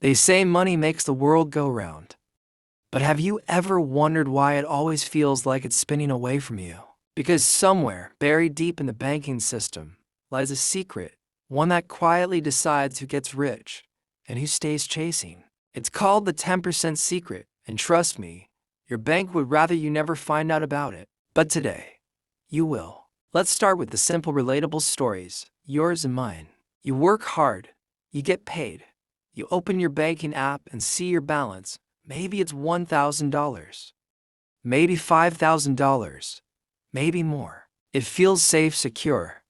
They say money makes the world go round. But have you ever wondered why it always feels like it's spinning away from you? Because somewhere, buried deep in the banking system, lies a secret, one that quietly decides who gets rich and who stays chasing. It's called the 10% secret, and trust me, your bank would rather you never find out about it. But today, you will. Let's start with the simple, relatable stories, yours and mine. You work hard, you get paid, you open your banking app and see your balance. Maybe it's $1,000, maybe $5,000, maybe more. It feels safe, secure,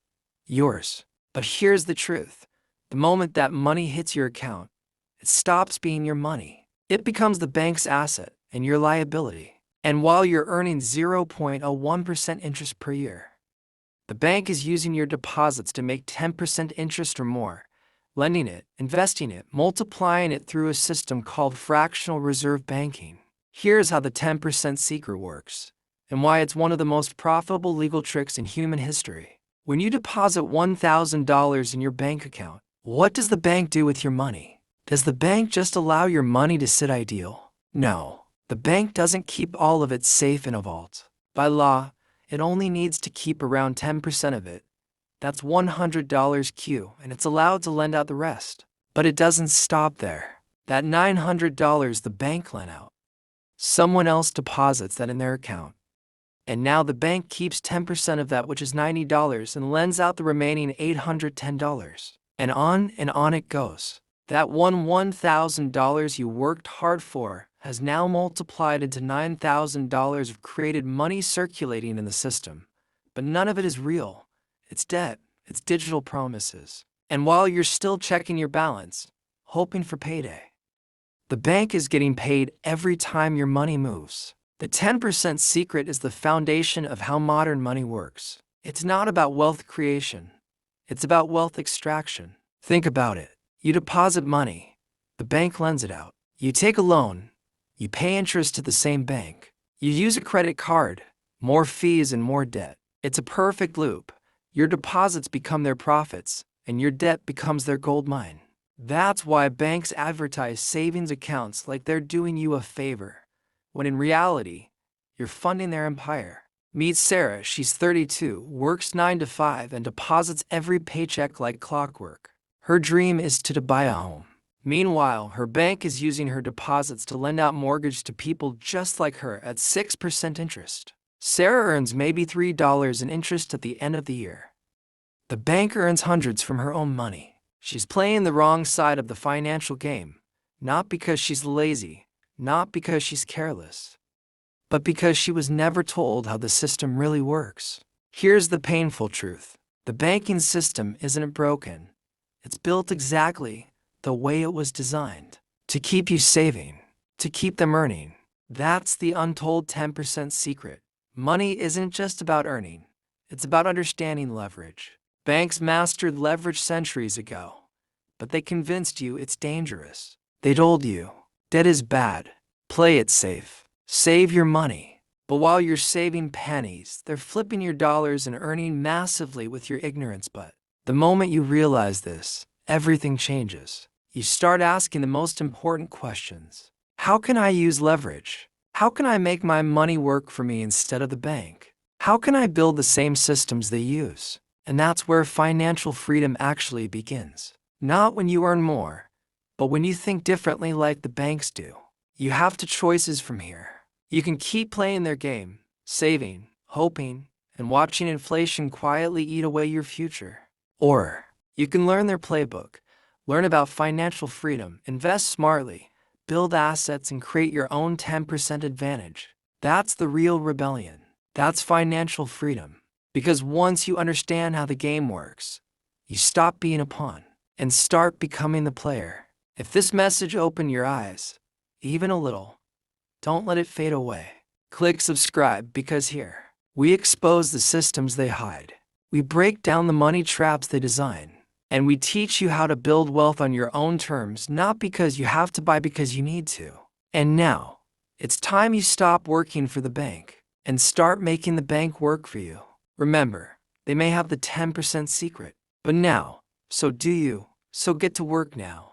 yours. But here's the truth. The moment that money hits your account, it stops being your money. It becomes the bank's asset and your liability. And while you're earning 0.01% interest per year, the bank is using your deposits to make 10% interest or more, lending it, investing it, multiplying it through a system called fractional reserve banking. Here's how the 10% secret works, and why it's one of the most profitable legal tricks in human history. When you deposit $1,000 in your bank account, what does the bank do with your money? Does the bank just allow your money to sit idle? No, the bank doesn't keep all of it safe in a vault. By law, it only needs to keep around 10% of it. That's $100 Q, and it's allowed to lend out the rest. But it doesn't stop there. That $900 the bank lent out, someone else deposits that in their account. And now the bank keeps 10% of that, which is $90, and lends out the remaining $810. And on it goes. That $1,000 you worked hard for has now multiplied into $9,000 of created money circulating in the system. But none of it is real. It's debt, it's digital promises. And while you're still checking your balance, hoping for payday, the bank is getting paid every time your money moves. The 10% secret is the foundation of how modern money works. It's not about wealth creation. It's about wealth extraction. Think about it. You deposit money. The bank lends it out. You take a loan. You pay interest to the same bank. You use a credit card. More fees and more debt. It's a perfect loop. Your deposits become their profits, and your debt becomes their gold mine. That's why banks advertise savings accounts like they're doing you a favor, when in reality, you're funding their empire. Meet Sarah. She's 32, works 9 to 5, and deposits every paycheck like clockwork. Her dream is to buy a home. Meanwhile, her bank is using her deposits to lend out mortgage to people just like her at 6% interest. Sarah earns maybe $3 in interest at the end of the year. The bank earns hundreds from her own money. She's playing the wrong side of the financial game, not because she's lazy, not because she's careless, but because she was never told how the system really works. Here's the painful truth. The banking system isn't broken. It's built exactly the way it was designed, to keep you saving, to keep them earning. That's the untold 10% secret. Money isn't just about earning. It's about understanding leverage. Banks mastered leverage centuries ago, but they convinced you it's dangerous. They told you, debt is bad, play it safe, save your money. But while you're saving pennies, they're flipping your dollars and earning massively with your ignorance. But the moment you realize this, everything changes. You start asking the most important questions. How can I use leverage? How can I make my money work for me instead of the bank? How can I build the same systems they use? And that's where financial freedom actually begins. Not when you earn more, but when you think differently like the banks do. You have two choices from here. You can keep playing their game, saving, hoping, and watching inflation quietly eat away your future. Or you can learn their playbook, learn about financial freedom, invest smartly, build assets, and create your own 10% advantage. That's the real rebellion. That's financial freedom. Because once you understand how the game works, you stop being a pawn and start becoming the player. If this message opened your eyes, even a little, don't let it fade away. Click subscribe, because here, we expose the systems they hide. We break down the money traps they design. And we teach you how to build wealth on your own terms, not because you have to, buy because you need to. And now, it's time you stop working for the bank and start making the bank work for you. Remember, they may have the 10% secret, but now, so do you. So get to work now.